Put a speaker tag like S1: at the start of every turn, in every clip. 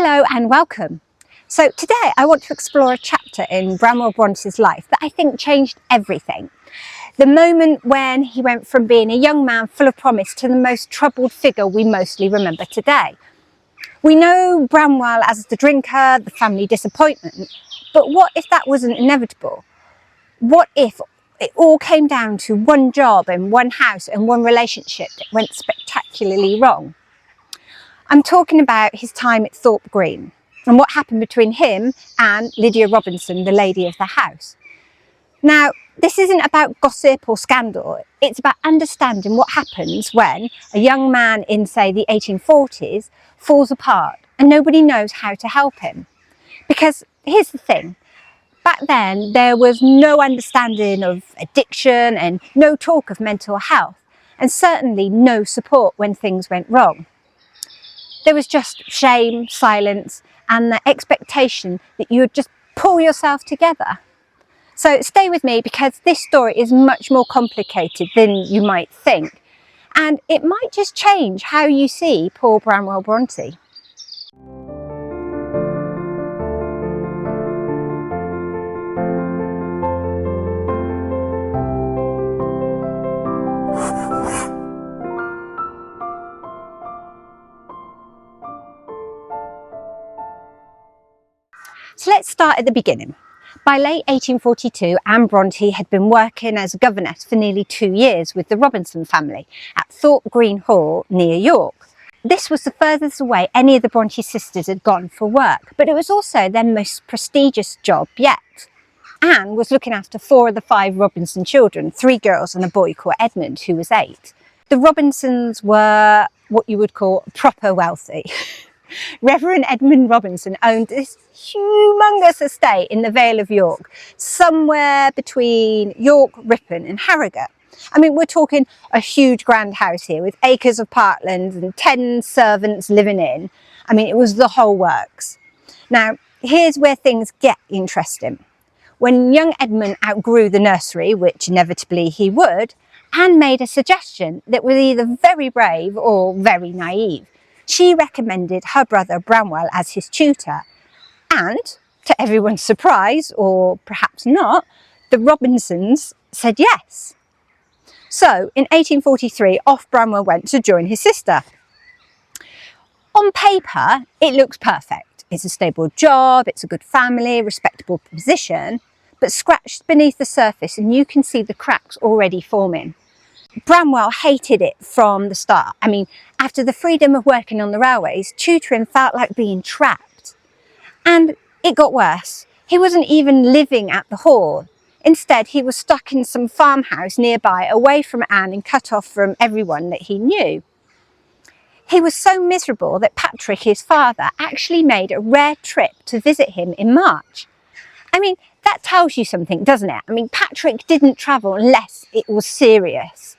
S1: Hello and welcome. So today I want to explore a chapter in Branwell Bronte's life that I think changed everything. The moment when he went from being a young man full of promise to the most troubled figure we mostly remember today. We know Bramwell as the drinker, the family disappointment, but what if that wasn't inevitable? What if it all came down to one job and one house and one relationship that went spectacularly wrong? I'm talking about his time at Thorp Green and what happened between him and Lydia Robinson, the lady of the house. Now, this isn't about gossip or scandal. It's about understanding what happens when a young man in, say, the 1840s falls apart and nobody knows how to help him. Because here's the thing. Back then, there was no understanding of addiction and no talk of mental health, and certainly no support when things went wrong. There was just shame, silence, and the expectation that you would just pull yourself together. So stay with me, because this story is much more complicated than you might think, and it might just change how you see poor Branwell Bronte. So let's start at the beginning. By late 1842, Anne Bronte had been working as a governess for nearly 2 years with the Robinson family at Thorp Green Hall near York. This was the furthest away any of the Bronte sisters had gone for work, but it was also their most prestigious job yet. Anne was looking after 4 of the 5 Robinson children, 3 girls and a boy called Edmund, who was 8. The Robinsons were what you would call proper wealthy. Reverend Edmund Robinson owned this humongous estate in the Vale of York, somewhere between York, Ripon and Harrogate. I mean, we're talking a huge grand house here with acres of parkland and 10 servants living in. I mean, it was the whole works. Now, here's where things get interesting. When young Edmund outgrew the nursery, which inevitably he would, Anne made a suggestion that was either very brave or very naive. She recommended her brother Bramwell as his tutor, and to everyone's surprise, or perhaps not, the Robinsons said yes. So in 1843, off Bramwell went to join his sister. On paper, it looks perfect. It's a stable job, it's a good family, respectable position, but scratched beneath the surface and you can see the cracks already forming. Bramwell hated it from the start. I mean, after the freedom of working on the railways, tutoring felt like being trapped. And it got worse. He wasn't even living at the hall. Instead, he was stuck in some farmhouse nearby, away from Anne and cut off from everyone that he knew. He was so miserable that Patrick, his father, actually made a rare trip to visit him in March. I mean, that tells you something, doesn't it? I mean, Patrick didn't travel unless it was serious.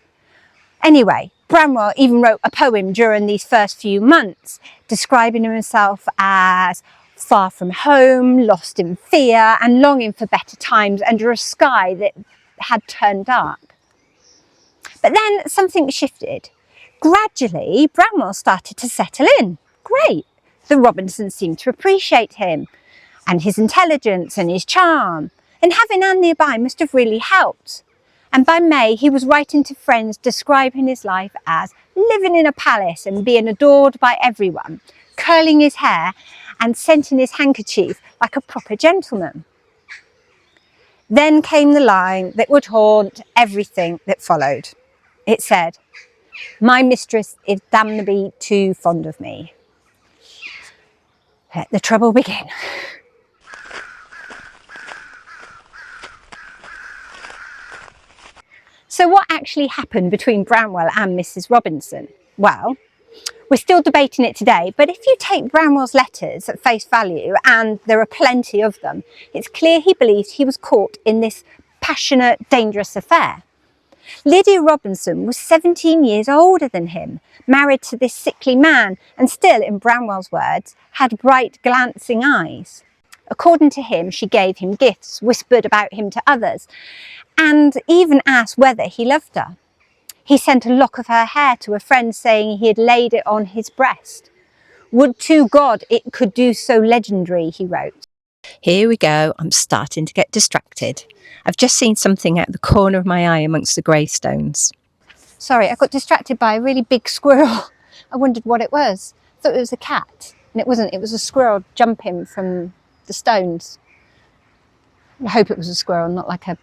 S1: Anyway, Bramwell even wrote a poem during these first few months, describing himself as far from home, lost in fear, and longing for better times under a sky that had turned dark. But then something shifted. Gradually, Bramwell started to settle in. Great. The Robinsons seemed to appreciate him, and his intelligence and his charm. And having Anne nearby must have really helped. And by May, he was writing to friends describing his life as living in a palace and being adored by everyone, curling his hair and scenting his handkerchief like a proper gentleman. Then came the line that would haunt everything that followed. It said, "My mistress is damnably too fond of me." Let the trouble begin. So what actually happened between Branwell and Mrs. Robinson? Well, we're still debating it today, but if you take Branwell's letters at face value, and there are plenty of them, it's clear he believed he was caught in this passionate, dangerous affair. Lydia Robinson was 17 years older than him, married to this sickly man, and still, in Branwell's words, had bright, glancing eyes. According to him, she gave him gifts, whispered about him to others, and even asked whether he loved her. He sent a lock of her hair to a friend saying he had laid it on his breast. Would to God it could do so legendary, he wrote. Here we go, I'm starting to get distracted. I've just seen something out the corner of my eye amongst the gravestones. Sorry, I got distracted by a really big squirrel. I wondered what it was. I thought it was a cat, and it wasn't. It was a squirrel jumping from the stones. I hope it was a squirrel, not like a...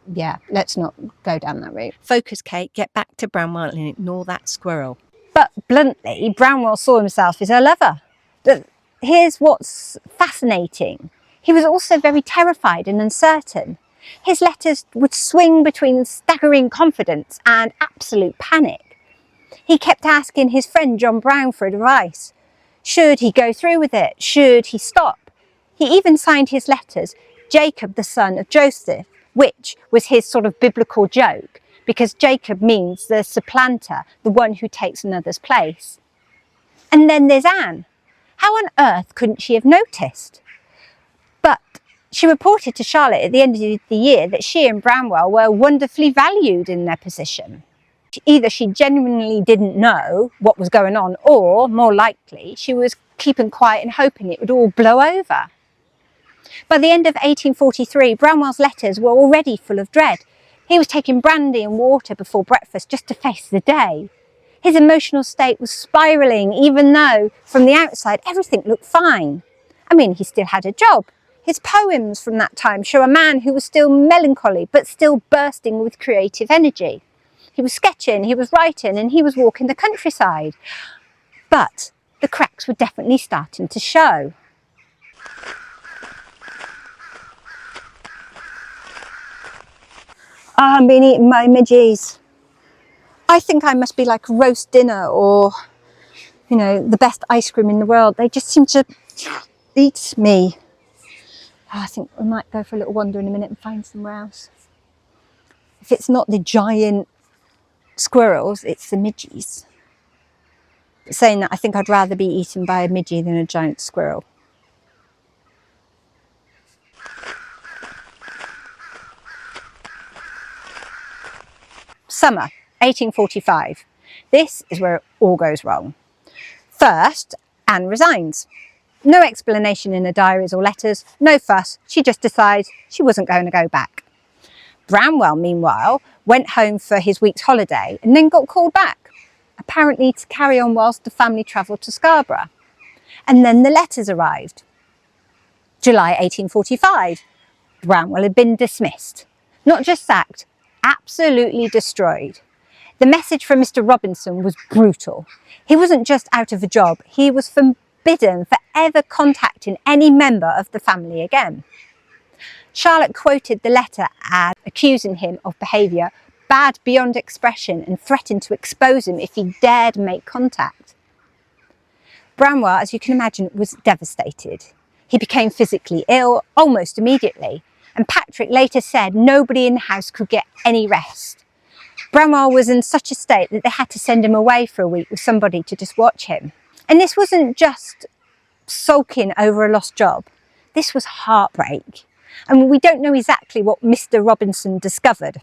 S1: Yeah, let's not go down that route. Focus, Kate, get back to Branwell and ignore that squirrel. But bluntly, Branwell saw himself as her lover. But here's what's fascinating. He was also very terrified and uncertain. His letters would swing between staggering confidence and absolute panic. He kept asking his friend John Brown for advice. Should he go through with it? Should he stop? He even signed his letters Jacob, the son of Joseph, which was his sort of biblical joke, because Jacob means the supplanter, the one who takes another's place. And then there's Anne. How on earth couldn't she have noticed? But she reported to Charlotte at the end of the year that she and Branwell were wonderfully valued in their position. Either she genuinely didn't know what was going on, or, more likely, she was keeping quiet and hoping it would all blow over. By the end of 1843, Branwell's letters were already full of dread. He was taking brandy and water before breakfast just to face the day. His emotional state was spiralling, even though, from the outside, everything looked fine. I mean, he still had a job. His poems from that time show a man who was still melancholy, but still bursting with creative energy. He was sketching, he was writing, and he was walking the countryside. But the cracks were definitely starting to show. I've been eating my midgies. I think I must be like a roast dinner or, you know, the best ice cream in the world. They just seem to eat me. I think we might go for a little wander in a minute and find somewhere else. If it's not the giant squirrels, it's the midgies. But saying that, I think I'd rather be eaten by a midgie than a giant squirrel. Summer, 1845. This is where it all goes wrong. First, Anne resigns. No explanation in her diaries or letters, no fuss, she just decides she wasn't going to go back. Bramwell, meanwhile, went home for his week's holiday and then got called back, apparently to carry on whilst the family travelled to Scarborough. And then the letters arrived. July 1845, Bramwell had been dismissed. Not just sacked, absolutely destroyed. The message from Mr. Robinson was brutal. He wasn't just out of a job, he was forbidden for ever contacting any member of the family again. Charlotte quoted the letter as accusing him of behaviour bad beyond expression and threatened to expose him if he dared make contact. Branwell, as you can imagine, was devastated. He became physically ill almost immediately, and Patrick later said nobody in the house could get any rest. Branwell was in such a state that they had to send him away for a week with somebody to just watch him. And this wasn't just sulking over a lost job. This was heartbreak. And we don't know exactly what Mr. Robinson discovered.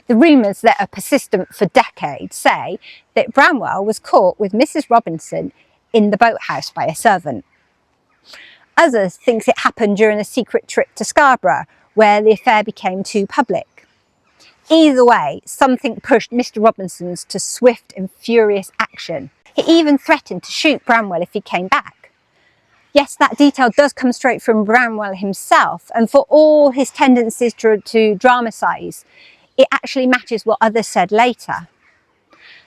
S1: The rumours that are persistent for decades say that Branwell was caught with Mrs. Robinson in the boathouse by a servant. Others think it happened during a secret trip to Scarborough, where the affair became too public. Either way, something pushed Mr. Robinson to swift and furious action. He even threatened to shoot Branwell if he came back. Yes, that detail does come straight from Branwell himself, and for all his tendencies to dramatise, it actually matches what others said later.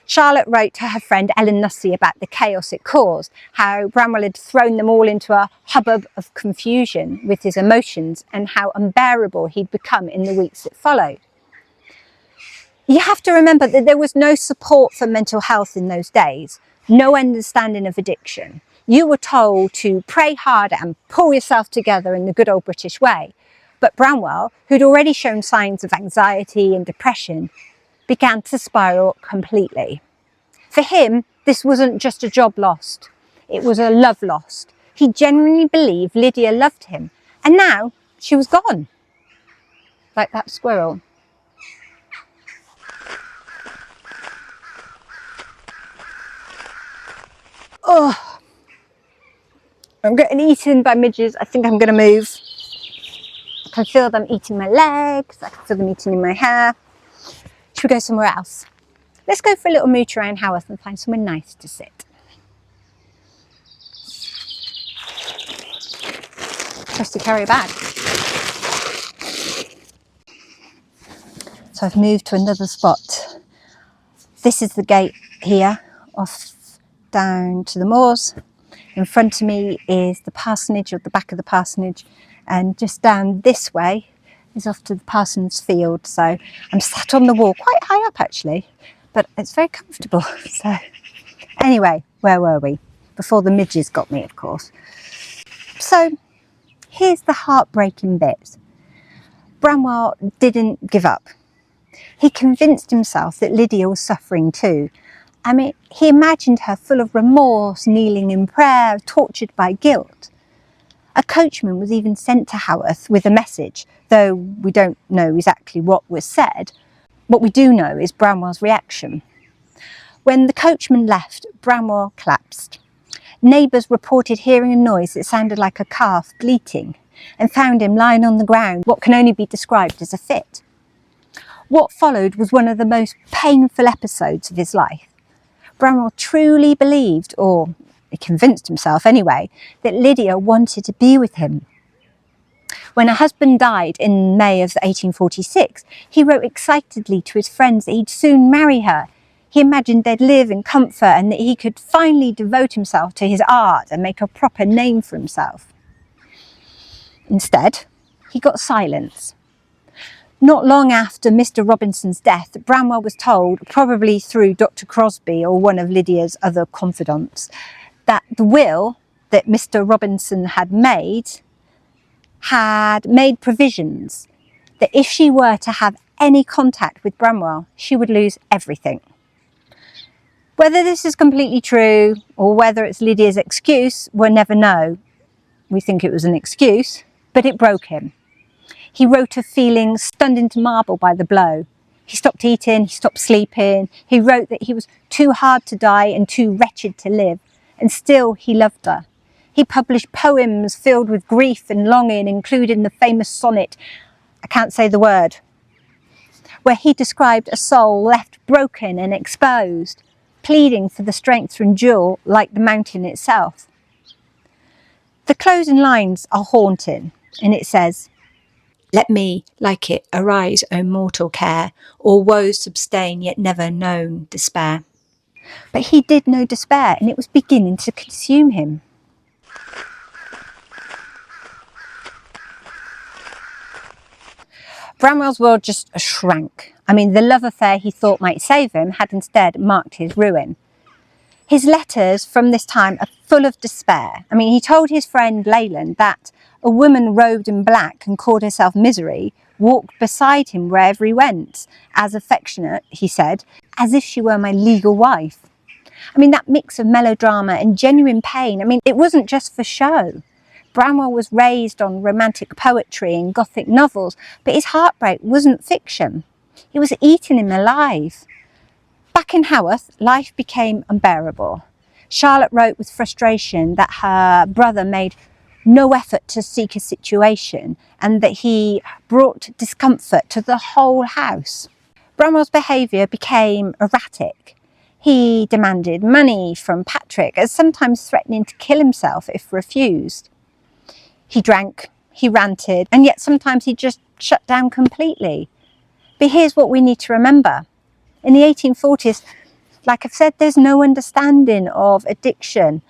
S1: Charlotte wrote to her friend Ellen Nussey about the chaos it caused, how Branwell had thrown them all into a hubbub of confusion with his emotions and how unbearable he'd become in the weeks that followed. You have to remember that there was no support for mental health in those days, no understanding of addiction. You were told to pray harder and pull yourself together in the good old British way. But Branwell, who'd already shown signs of anxiety and depression, began to spiral completely. For him, this wasn't just a job lost, it was a love lost. He genuinely believed Lydia loved him, and now she was gone. Like that squirrel. Oh, I'm getting eaten by midges. I think I'm going to move. I can feel them eating my legs. I can feel them eating in my hair. Should we go somewhere else? Let's go for a little mooch around Haworth and find somewhere nice to sit. Trusty carry bag. So I've moved to another spot. This is the gate here, off down to the moors. In front of me is the parsonage, or the back of the parsonage, and just down this way is off to the parson's field. So I'm sat on the wall, quite high up actually, but it's very comfortable. So anyway, where were we? Before the midges got me, of course. So here's the heartbreaking bit. Branwell didn't give up. He convinced himself that Lydia was suffering too. I mean, he imagined her full of remorse, kneeling in prayer, tortured by guilt. A coachman was even sent to Haworth with a message, though we don't know exactly what was said. What we do know is Branwell's reaction. When the coachman left, Branwell collapsed. Neighbours reported hearing a noise that sounded like a calf bleating and found him lying on the ground, what can only be described as a fit. What followed was one of the most painful episodes of his life. Branwell truly believed, or he convinced himself anyway, that Lydia wanted to be with him. When her husband died in May of 1846, he wrote excitedly to his friends that he'd soon marry her. He imagined they'd live in comfort and that he could finally devote himself to his art and make a proper name for himself. Instead, he got silence. Not long after Mr. Robinson's death, Branwell was told, probably through Dr. Crosby or one of Lydia's other confidants, that the will that Mr. Robinson had made provisions that if she were to have any contact with Branwell, she would lose everything. Whether this is completely true or whether it's Lydia's excuse, we'll never know. We think it was an excuse, but it broke him. He wrote of feeling stunned into marble by the blow. He stopped eating, he stopped sleeping. He wrote that he was too hard to die and too wretched to live, and still he loved her. He published poems filled with grief and longing, including the famous sonnet, I can't say the word, where he described a soul left broken and exposed, pleading for the strength to endure like the mountain itself. The closing lines are haunting, and it says, "Let me, like it, arise, O mortal care, or woes sustain yet never known despair." But he did know despair, and it was beginning to consume him. Branwell's world just shrank. I mean, the love affair he thought might save him had instead marked his ruin. His letters from this time are full of despair. I mean, he told his friend Leyland that a woman robed in black and called herself Misery walked beside him wherever he went, as affectionate, he said, as if she were my legal wife. I mean, that mix of melodrama and genuine pain, I mean, it wasn't just for show. Branwell was raised on romantic poetry and Gothic novels, but his heartbreak wasn't fiction. It was eating him alive. Back in Haworth, life became unbearable. Charlotte wrote with frustration that her brother made no effort to seek a situation and that he brought discomfort to the whole house. Branwell's behaviour became erratic. He demanded money from Patrick, as sometimes threatening to kill himself if refused. He drank, he ranted, and yet sometimes he just shut down completely. But here's what we need to remember. In the 1840s, like I've said, there's no understanding of addiction,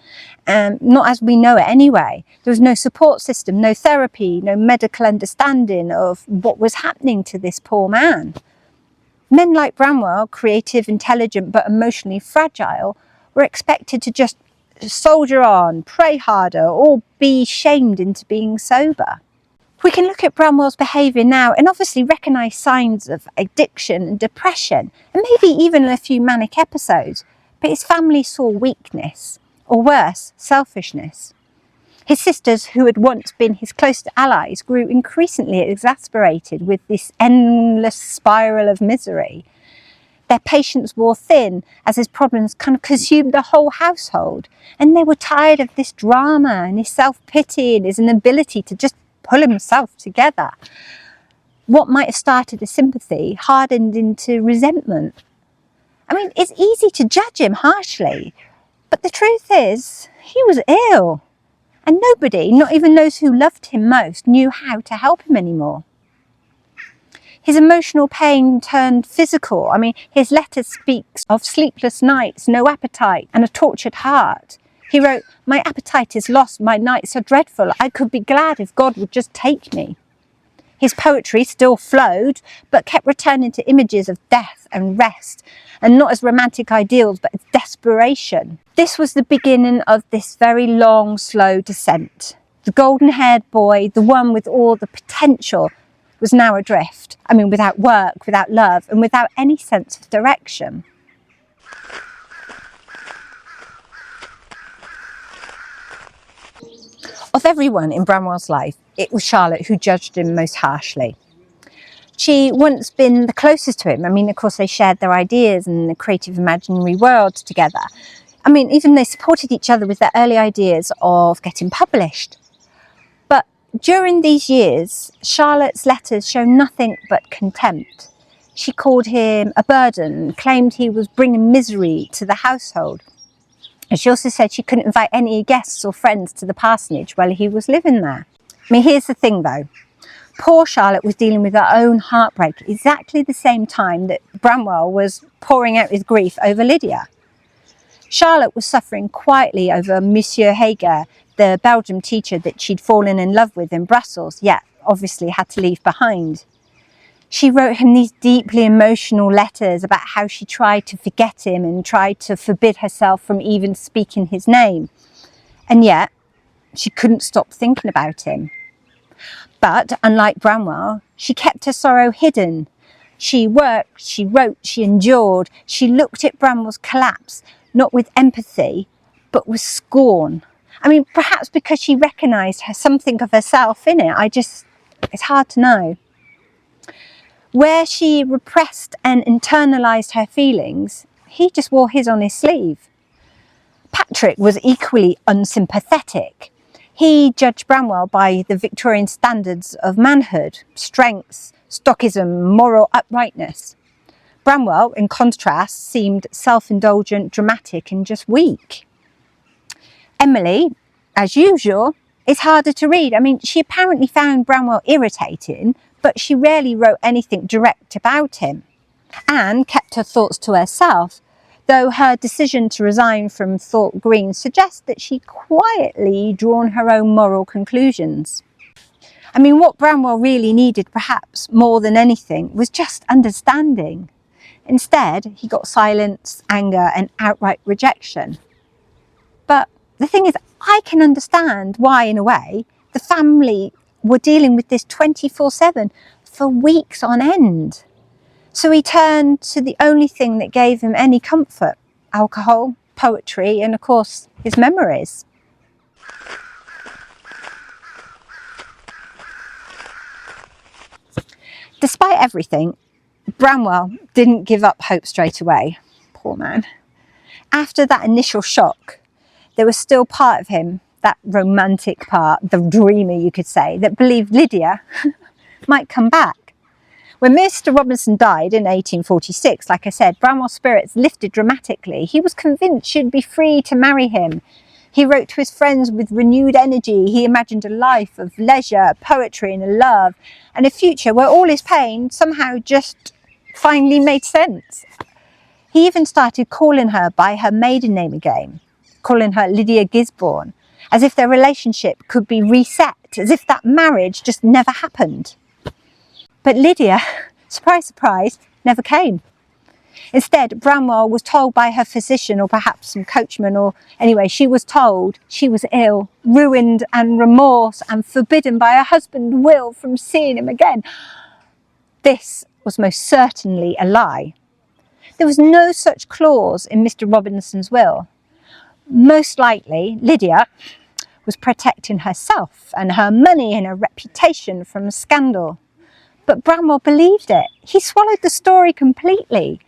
S1: not as we know it anyway. There was no support system, no therapy, no medical understanding of what was happening to this poor man. Men like Branwell, creative, intelligent, but emotionally fragile, were expected to just soldier on, pray harder, or be shamed into being sober. We can look at Branwell's behaviour now and obviously recognise signs of addiction and depression, and maybe even a few manic episodes, but his family saw weakness, or worse, selfishness. His sisters, who had once been his closest allies, grew increasingly exasperated with this endless spiral of misery. Their patience wore thin as his problems kind of consumed the whole household. And they were tired of this drama and his self-pity and his inability to just pull himself together. What might have started as sympathy hardened into resentment. I mean, it's easy to judge him harshly, but the truth is, he was ill. And nobody, not even those who loved him most, knew how to help him anymore. His emotional pain turned physical. I mean, his letter speaks of sleepless nights, no appetite, and a tortured heart. He wrote, "My appetite is lost, my nights are dreadful. I could be glad if God would just take me." His poetry still flowed, but kept returning to images of death and rest, and not as romantic ideals, but as desperation. This was the beginning of this very long, slow descent. The golden-haired boy, the one with all the potential, was now adrift. I mean, without work, without love, and without any sense of direction. Of everyone in Branwell's life, it was Charlotte who judged him most harshly. She once been the closest to him. I mean, of course, they shared their ideas and the creative imaginary world together. I mean, even they supported each other with their early ideas of getting published. But during these years, Charlotte's letters show nothing but contempt. She called him a burden, claimed he was bringing misery to the household. And she also said she couldn't invite any guests or friends to the parsonage while he was living there. I mean, here's the thing though. Poor Charlotte was dealing with her own heartbreak at exactly the same time that Branwell was pouring out his grief over Lydia. Charlotte was suffering quietly over Monsieur Hager, the Belgian teacher that she'd fallen in love with in Brussels, yet obviously had to leave behind. She wrote him these deeply emotional letters about how she tried to forget him and tried to forbid herself from even speaking his name. And yet, she couldn't stop thinking about him. But, unlike Branwell, she kept her sorrow hidden. She worked, she wrote, she endured. She looked at Branwell's collapse, not with empathy, but with scorn. I mean, perhaps because she recognised something of herself in it. It's hard to know. Where she repressed and internalised her feelings, he just wore his on his sleeve. Patrick was equally unsympathetic. He judged Branwell by the Victorian standards of manhood, strength, stoicism, moral uprightness. Branwell, in contrast, seemed self-indulgent, dramatic and just weak. Emily, as usual, is harder to read. I mean, she apparently found Branwell irritating, but she rarely wrote anything direct about him. Anne kept her thoughts to herself, though her decision to resign from Thorp Green suggests that she quietly drawn her own moral conclusions. I mean, what Branwell really needed, perhaps more than anything, was just understanding. Instead, he got silence, anger and outright rejection. But the thing is, I can understand why, in a way, the family were dealing with this 24/7 for weeks on end. So he turned to the only thing that gave him any comfort: alcohol, poetry, and of course, his memories. Despite everything, Branwell didn't give up hope straight away. Poor man. After that initial shock, there was still part of him, that romantic part, the dreamer you could say, that believed Lydia might come back. When Mr. Robinson died in 1846, like I said, Branwell's spirits lifted dramatically. He was convinced she'd be free to marry him. He wrote to his friends with renewed energy. He imagined a life of leisure, poetry and love, and a future where all his pain somehow just finally made sense. He even started calling her by her maiden name again, calling her Lydia Gisborne, as if their relationship could be reset, as if that marriage just never happened. But Lydia, surprise, surprise, never came. Instead, Branwell was told by her physician, or perhaps some coachman, or anyway, she was told she was ill, ruined and remorse, and forbidden by her husband's will from seeing him again. This was most certainly a lie. There was no such clause in Mr. Robinson's will. Most likely, Lydia was protecting herself and her money and her reputation from scandal. But Branwell believed it. He swallowed the story completely.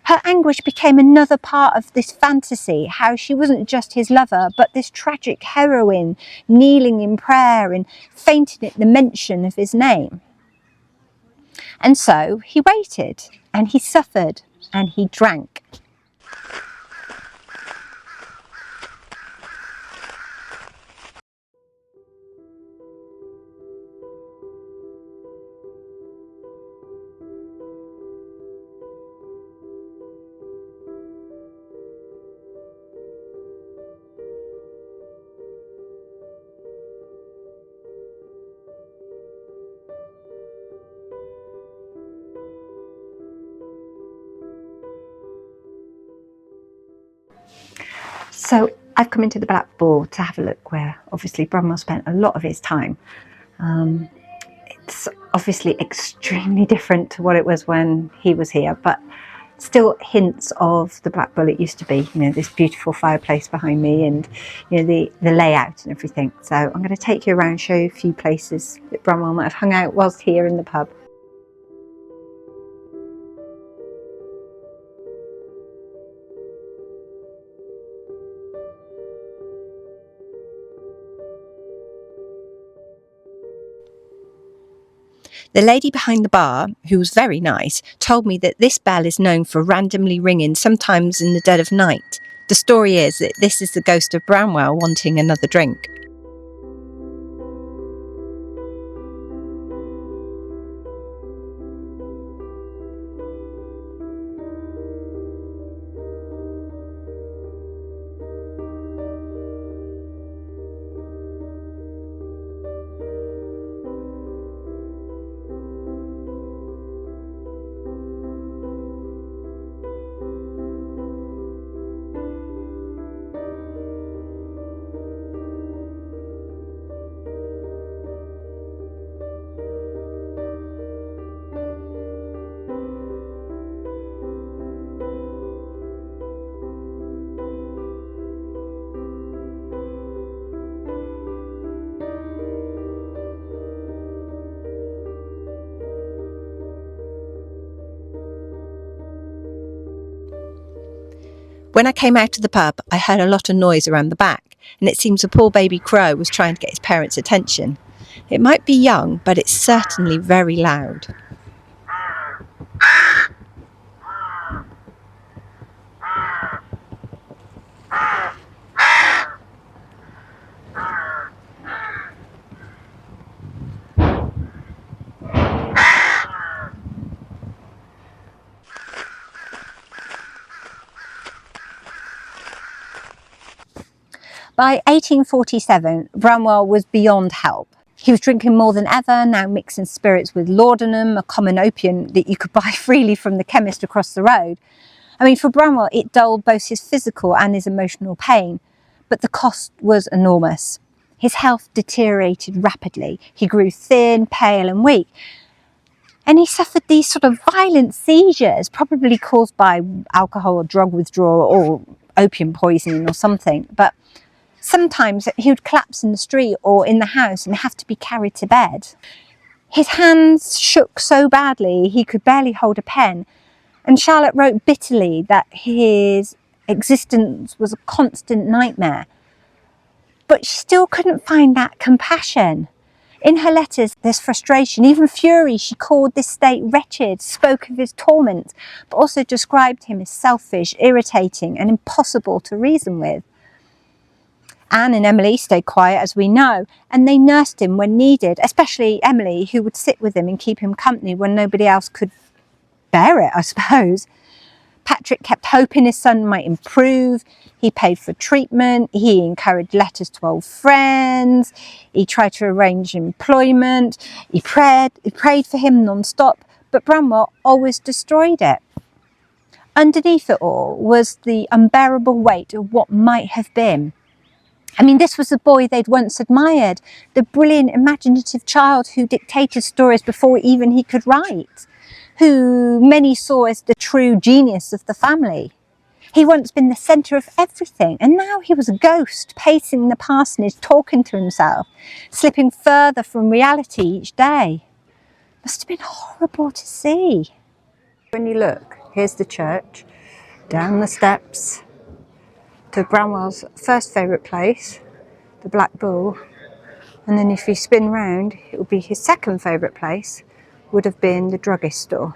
S1: Her anguish became another part of this fantasy, how she wasn't just his lover, but this tragic heroine kneeling in prayer and fainting at the mention of his name. And so he waited, and he suffered, and he drank. So I've come into the Black Bull to have a look where obviously Bramwell spent a lot of his time. It's obviously extremely different to what it was when he was here, but still hints of the Black Bull it used to be, you know, this beautiful fireplace behind me and, you know, the layout and everything. So I'm going to take you around, show you a few places that Bramwell might have hung out whilst here in the pub. The lady behind the bar, who was very nice, told me that this bell is known for randomly ringing sometimes in the dead of night. The story is that this is the ghost of Branwell wanting another drink. When I came out of the pub, I heard a lot of noise around the back, and it seems a poor baby crow was trying to get his parents' attention. It might be young, but it's certainly very loud. By 1847, Bramwell was beyond help. He was drinking more than ever, now mixing spirits with laudanum, a common opium that you could buy freely from the chemist across the road. I mean, for Bramwell, it dulled both his physical and his emotional pain, but the cost was enormous. His health deteriorated rapidly. He grew thin, pale and weak. And he suffered these sort of violent seizures, probably caused by alcohol or drug withdrawal or opium poisoning or something. But sometimes he would collapse in the street or in the house and have to be carried to bed. His hands shook so badly he could barely hold a pen, and Charlotte wrote bitterly that his existence was a constant nightmare. But she still couldn't find that compassion. In her letters, there's frustration, even fury. She called this state wretched, spoke of his torment, but also described him as selfish, irritating and impossible to reason with. Anne and Emily stayed quiet, as we know, and they nursed him when needed, especially Emily, who would sit with him and keep him company when nobody else could bear it, I suppose. Patrick kept hoping his son might improve. He paid for treatment. He encouraged letters to old friends. He tried to arrange employment. He prayed for him non-stop, but Branwell always destroyed it. Underneath it all was the unbearable weight of what might have been. I mean, this was the boy they'd once admired, the brilliant, imaginative child who dictated stories before even he could write, who many saw as the true genius of the family. He'd once been the centre of everything, and now he was a ghost, pacing the parsonage, talking to himself, slipping further from reality each day. Must have been horrible to see. When you look, here's the church. down the steps to Bramwell's first favourite place, the Black Bull, and then if you spin round, it would be his second favourite place, would have been the druggist store.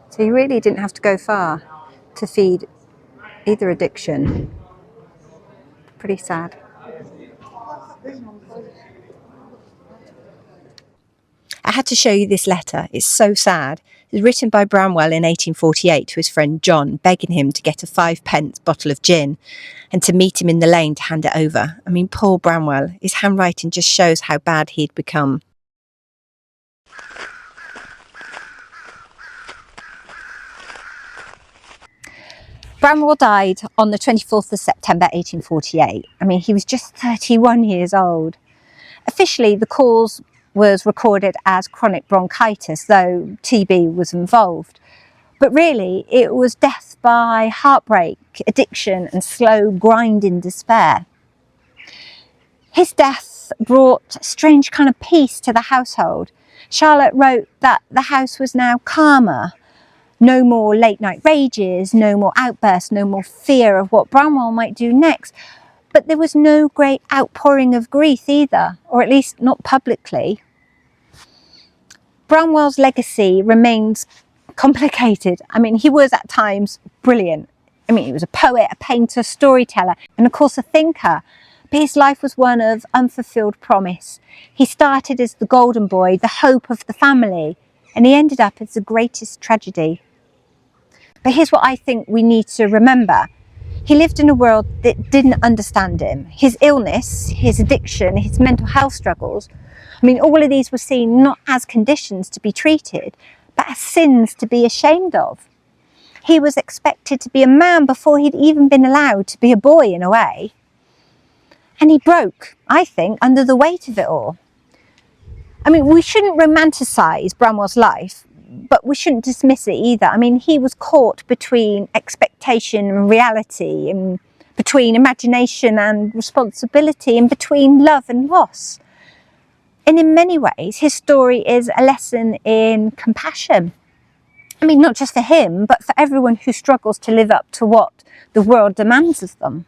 S1: So he really didn't have to go far to feed either addiction. Pretty sad. I had to show you this letter. It's so sad. It was written by Branwell in 1848 to his friend John, begging him to get a 5-pence bottle of gin and to meet him in the lane to hand it over. I mean, poor Branwell. His handwriting just shows how bad he'd become. Branwell died on the 24th of September 1848. I mean, he was just 31 years old. Officially, the cause was recorded as chronic bronchitis, though TB was involved. But really, it was death by heartbreak, addiction and slow grinding despair. His death brought a strange kind of peace to the household. Charlotte wrote that the house was now calmer. No more late night rages, no more outbursts, no more fear of what Branwell might do next. But there was no great outpouring of grief either, or at least not publicly. Branwell's legacy remains complicated. I mean, he was at times brilliant. I mean, he was a poet, a painter, storyteller, and of course a thinker. But his life was one of unfulfilled promise. He started as the golden boy, the hope of the family, and he ended up as the greatest tragedy. But here's what I think we need to remember. He lived in a world that didn't understand him. His illness, his addiction, his mental health struggles, I mean, all of these were seen not as conditions to be treated, but as sins to be ashamed of. He was expected to be a man before he'd even been allowed to be a boy in a way. And he broke, I think, under the weight of it all. I mean, we shouldn't romanticise Branwell's life, but we shouldn't dismiss it either. I mean, he was caught between expectation and reality, and between imagination and responsibility, and between love and loss. And in many ways, his story is a lesson in compassion. I mean, not just for him, but for everyone who struggles to live up to what the world demands of them.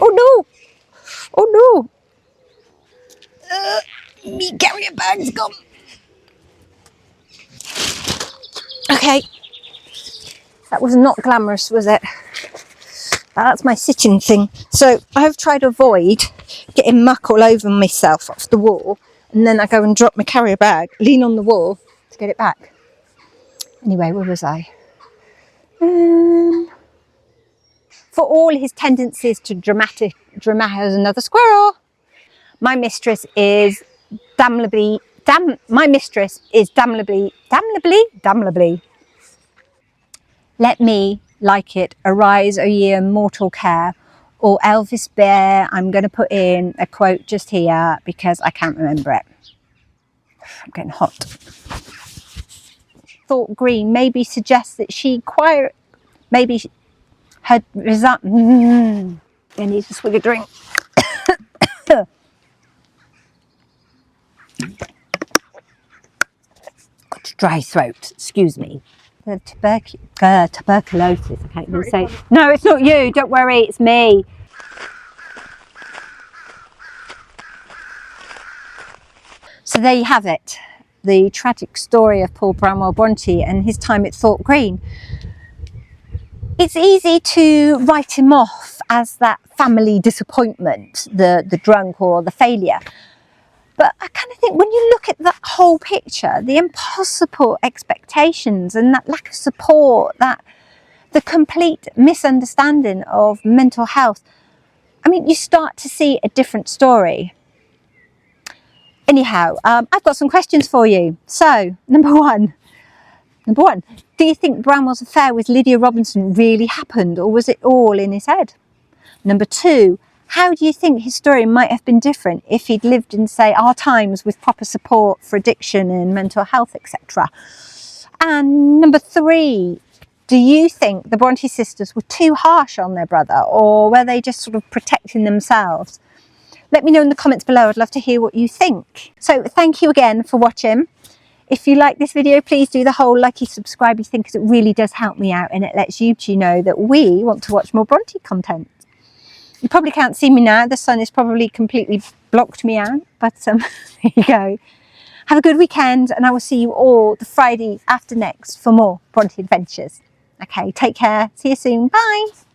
S1: Oh no! Oh no! Me carrier bag's gone. Okay. That was not glamorous, was it? That's my sitting thing. So I've tried to avoid getting muck all over myself off the wall, and then I go and drop my carrier bag, lean on the wall to get it back. Anyway, where was I? For all his tendencies to dramatic as another squirrel, my mistress is damnably. Let me, like it, arise, O ye mortal care, or Elvis Bear. I'm going to put in a quote just here because I can't remember it. I'm getting hot. Thorp Green maybe suggests that she had resigned. I need to swig a drink. Got a dry throat, excuse me. The tuberculosis, I can't even say it. No, it's not you, don't worry, it's me. So there you have it, the tragic story of Paul Branwell Bronte and his time at Thorp Green. It's easy to write him off as that family disappointment, the drunk or the failure. But I kind of think when you look at that whole picture, the impossible expectations and that lack of support, that the complete misunderstanding of mental health, I mean, you start to see a different story. Anyhow, I've got some questions for you. So, number one, do you think Branwell's affair with Lydia Robinson really happened, or was it all in his head? Number two, how do you think his story might have been different if he'd lived in, say, our times with proper support for addiction and mental health, etc.? And number three, do you think the Bronte sisters were too harsh on their brother, or were they just sort of protecting themselves? Let me know in the comments below. I'd love to hear what you think. So thank you again for watching. If you like this video, please do the whole likey, subscribe thing, because it really does help me out and it lets YouTube know that we want to watch more Bronte content. You probably can't see me now. The sun has probably completely blocked me out, but there you go. Have a good weekend, and I will see you all the Friday after next for more Bronte adventures. Okay, take care. See you soon. Bye.